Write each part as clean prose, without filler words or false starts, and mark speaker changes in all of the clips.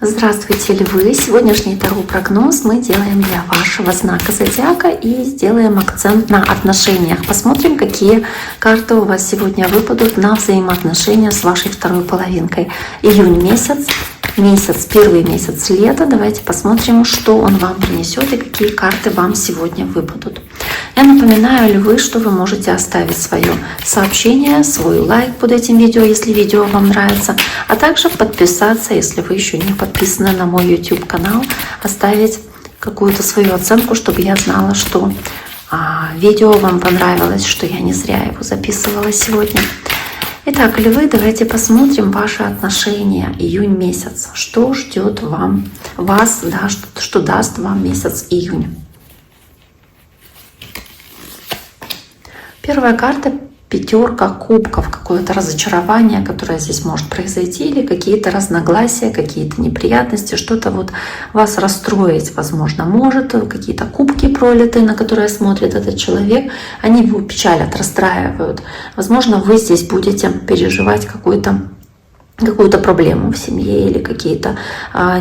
Speaker 1: Здравствуйте, Львы! Сегодняшний таро-прогноз мы делаем для вашего знака зодиака и сделаем акцент на отношениях. Посмотрим, какие карты у вас сегодня выпадут на взаимоотношения с вашей второй половинкой. Июнь месяц, первый месяц лета. Давайте посмотрим, что он вам принесет и какие карты вам сегодня выпадут. Я напоминаю, Львы, что вы можете оставить свое сообщение, свой лайк под этим видео, если видео вам нравится, а также подписаться, если вы еще не подписаны на мой YouTube канал, оставить какую-то свою оценку, чтобы я знала, что видео вам понравилось, что я не зря его записывала сегодня. Итак, Львы, давайте посмотрим ваши отношения июнь месяц. Что ждет вас, что даст вам месяц июнь. Первая карта — пятерка кубков, какое-то разочарование, которое здесь может произойти, или какие-то разногласия, какие-то неприятности, что-то вот вас расстроить, возможно, может, какие-то кубки пролиты, на которые смотрит этот человек, они его печалят, расстраивают. Возможно, вы здесь будете переживать какую-то проблему в семье или какие-то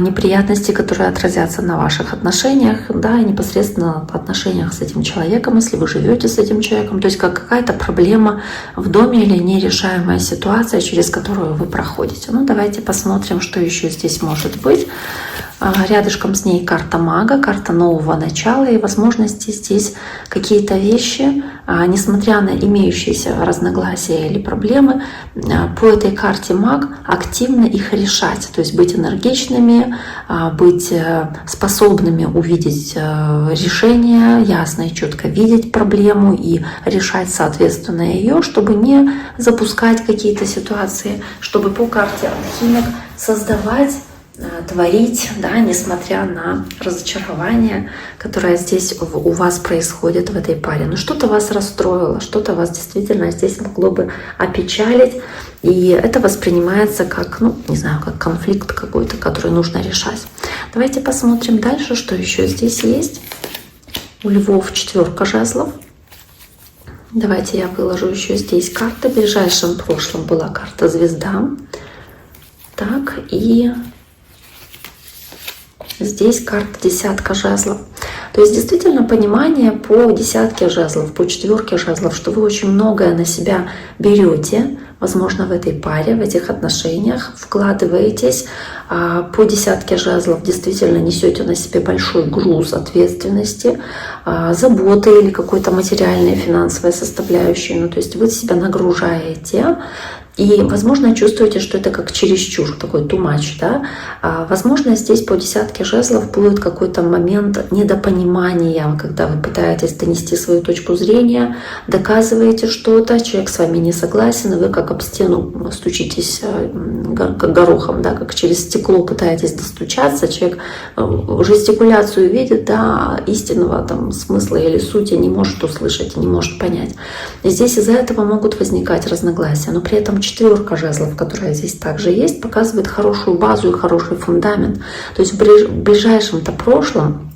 Speaker 1: неприятности, которые отразятся на ваших отношениях, да, и непосредственно в отношениях с этим человеком, если вы живете с этим человеком, то есть как какая-то проблема в доме или нерешаемая ситуация, через которую вы проходите. Ну, давайте посмотрим, что еще здесь может быть. Рядышком с ней карта мага, карта нового начала и возможности здесь какие-то вещи, несмотря на имеющиеся разногласия или проблемы, по этой карте маг активно их решать, то есть быть энергичными, быть способными увидеть решение, ясно и четко видеть проблему и решать соответственно ее, чтобы не запускать какие-то ситуации, чтобы по карте алхимик создавать, творить, да, несмотря на разочарование, которое здесь у вас происходит в этой паре. Но что-то вас расстроило, что-то вас действительно здесь могло бы опечалить, и это воспринимается как, не знаю, как конфликт какой-то, который нужно решать. Давайте посмотрим дальше, что еще здесь есть. У львов четверка жезлов. Давайте я выложу еще здесь карты. В ближайшем прошлом была карта звезда. Так, и здесь карта десятка жезлов. То есть действительно понимание по десятке жезлов, по четверке жезлов, что вы очень многое на себя берете, возможно, в этой паре, в этих отношениях, вкладываетесь. По десятке жезлов действительно несете на себе большой груз ответственности, заботы или какой-то материальной, финансовой составляющей. Ну, то есть вы себя нагружаете. И, возможно, чувствуете, что это как чересчур, такой too much, да? Возможно, здесь по десятке жезлов будет какой-то момент недопонимания, когда вы пытаетесь донести свою точку зрения, доказываете что-то, человек с вами не согласен, и вы как об стену стучитесь как горохом, да, как через стекло пытаетесь достучаться, человек жестикуляцию видит, да, истинного там смысла или сути не может услышать, не может понять. И здесь из-за этого могут возникать разногласия, но при этом четверка жезлов, которая здесь также есть, показывает хорошую базу и хороший фундамент. То есть в ближайшем-то прошлом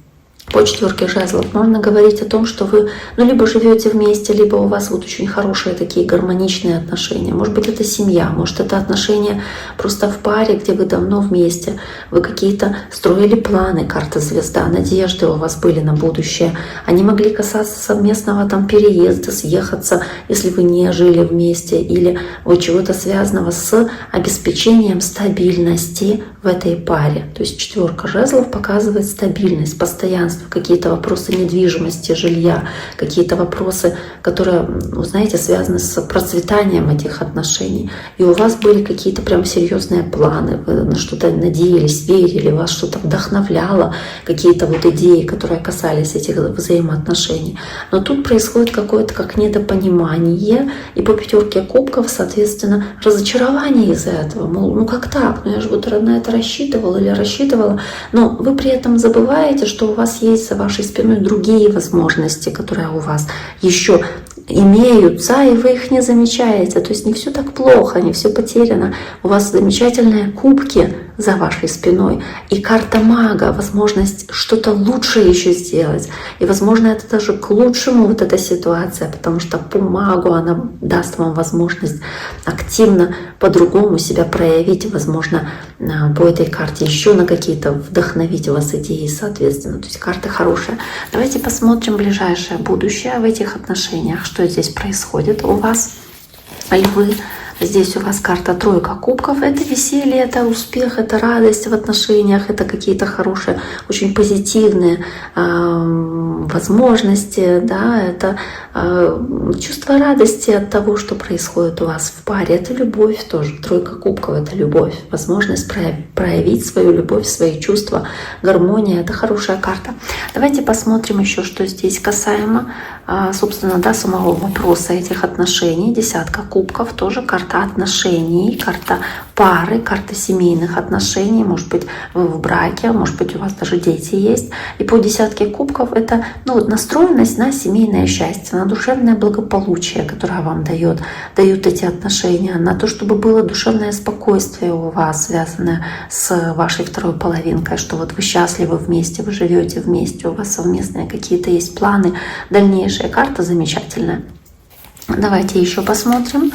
Speaker 1: по четверке жезлов можно говорить о том, что вы либо живете вместе, либо у вас вот очень хорошие такие гармоничные отношения. Может быть, это семья, может, это отношения просто в паре, где вы давно вместе. Вы какие-то строили планы, карта звезда, надежды у вас были на будущее. Они могли касаться совместного там переезда, съехаться, если вы не жили вместе, или вот чего-то связанного с обеспечением стабильности в этой паре. То есть четверка жезлов показывает стабильность, постоянство, какие-то вопросы недвижимости, жилья, какие-то вопросы, которые, знаете, связаны с процветанием этих отношений. И у вас были какие-то прям серьезные планы, вы на что-то надеялись, верили, вас что-то вдохновляло, какие-то вот идеи, которые касались этих взаимоотношений. Но тут происходит какое-то как недопонимание, и по пятерке кубков, соответственно, разочарование из-за этого. Мол, как так? Я же вот на это рассчитывал или рассчитывала. Но вы при этом забываете, что у вас есть за вашей спиной другие возможности, которые у вас еще имеются, и вы их не замечаете. То есть не все так плохо, не все потеряно. У вас замечательные кубки за вашей спиной. И карта мага, возможность что-то лучше еще сделать. И, возможно, это даже к лучшему вот эта ситуация, потому что по магу она даст вам возможность активно по-другому себя проявить, возможно, по этой карте еще на какие-то вдохновить вас идеи, соответственно. То есть карта хорошая. Давайте посмотрим ближайшее будущее в этих отношениях, что здесь происходит у вас, львы. Здесь у вас карта тройка кубков. Это веселье, это успех, это радость в отношениях, это какие-то хорошие, очень позитивные возможности, да, это чувство радости от того, что происходит у вас в паре. Это любовь тоже. Тройка кубков — это любовь, возможность проявить свою любовь, свои чувства, гармония. Это хорошая карта. Давайте посмотрим еще, что здесь касаемо, собственно, да, самого вопроса этих отношений. Десятка кубков тоже карта отношений, карта пары, карта семейных отношений. Может быть, вы в браке, может быть, у вас даже дети есть. И по десятке кубков это, ну, вот настроенность на семейное счастье, на душевное благополучие, которое вам дают эти отношения, на то, чтобы было душевное спокойствие у вас, связанное с вашей второй половинкой, что вот вы счастливы вместе, вы живете вместе, у вас совместные какие-то есть планы, дальнейшая карта замечательная. Давайте еще посмотрим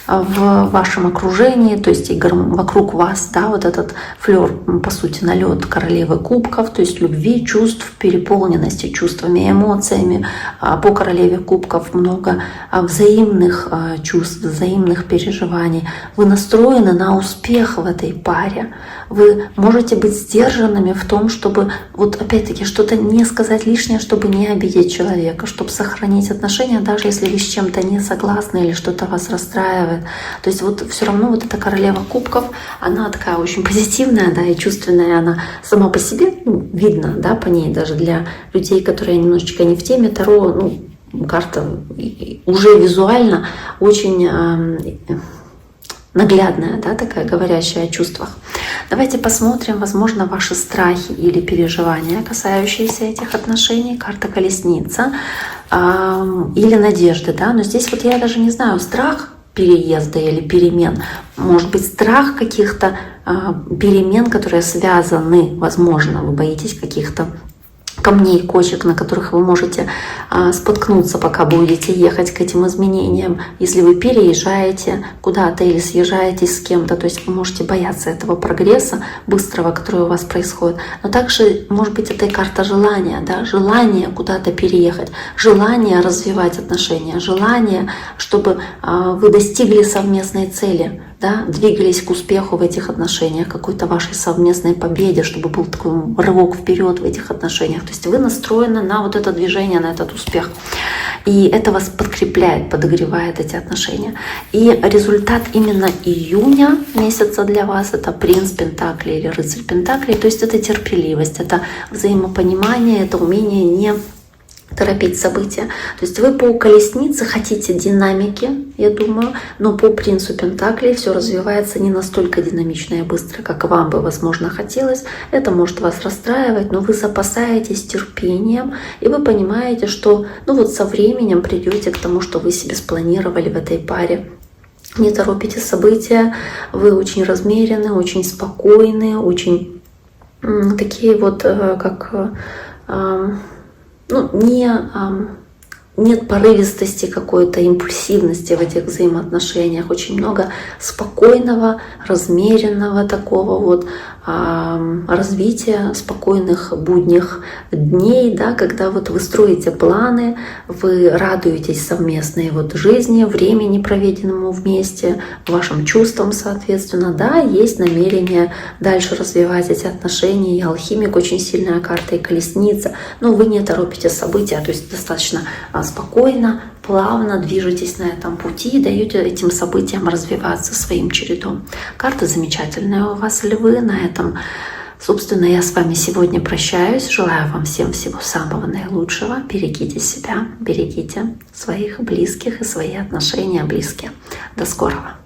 Speaker 1: в вашем окружении, то есть и вокруг вас, да, вот этот флер, по сути, налет королевы кубков, то есть любви, чувств, переполненности чувствами, эмоциями. По королеве кубков много взаимных чувств, взаимных переживаний. Вы настроены на успех в этой паре. Вы можете быть сдержанными в том, чтобы, вот опять-таки, что-то не сказать лишнее, чтобы не обидеть человека, чтобы сохранить отношения, даже если вы с чем-то не согласны или что-то вас расстраивает. То есть вот все равно вот эта королева кубков, она такая очень позитивная, да, и чувственная, она сама по себе, ну, видно, да, по ней даже для людей, которые немножечко не в теме Таро, ну, карта уже визуально очень наглядная, да, такая, говорящая о чувствах. Давайте посмотрим, возможно, ваши страхи или переживания, касающиеся этих отношений. Карта колесница или надежды, да, но здесь вот я даже не знаю, страх переезда или перемен, может быть, страх каких-то перемен, которые связаны, возможно, вы боитесь каких-то камней, кочек, на которых вы можете споткнуться, пока будете ехать к этим изменениям. Если вы переезжаете куда-то или съезжаетесь с кем-то, то есть вы можете бояться этого прогресса быстрого, который у вас происходит. Но также, может быть, это и карта желания, да? Желание куда-то переехать, желание развивать отношения, желание, чтобы вы достигли совместной цели, да, двигались к успеху в этих отношениях, какой-то вашей совместной победе, чтобы был такой рывок вперед в этих отношениях. То есть вы настроены на вот это движение, на этот успех. И это вас подкрепляет, подогревает эти отношения. И результат именно июня месяца для вас — это принц Пентаклей или рыцарь Пентаклей. То есть это терпеливость, это взаимопонимание, это умение не торопить события. То есть вы по колеснице хотите динамики, я думаю, но по принцу Пентаклей все развивается не настолько динамично и быстро, как вам бы, возможно, хотелось. Это может вас расстраивать, но вы запасаетесь терпением, и вы понимаете, что ну вот со временем придете к тому, что вы себе спланировали в этой паре. Не торопите события, вы очень размерены, очень спокойны, очень такие вот, как... Ну, нет порывистости какой-то, импульсивности в этих взаимоотношениях. Очень много спокойного, размеренного такого вот развития, спокойных будних дней, да, когда вот вы строите планы, вы радуетесь совместной вот жизни, времени, проведенному вместе, вашим чувствам, соответственно. Да, есть намерение дальше развивать эти отношения. И алхимик — очень сильная карта, и колесница. Но вы не торопите события, то есть достаточно спокойно, плавно движетесь на этом пути и даете этим событиям развиваться своим чередом. Карта замечательная у вас, львы. На этом, собственно, я с вами сегодня прощаюсь. Желаю вам всем всего самого наилучшего. Берегите себя, берегите своих близких и свои отношения близкие. До скорого!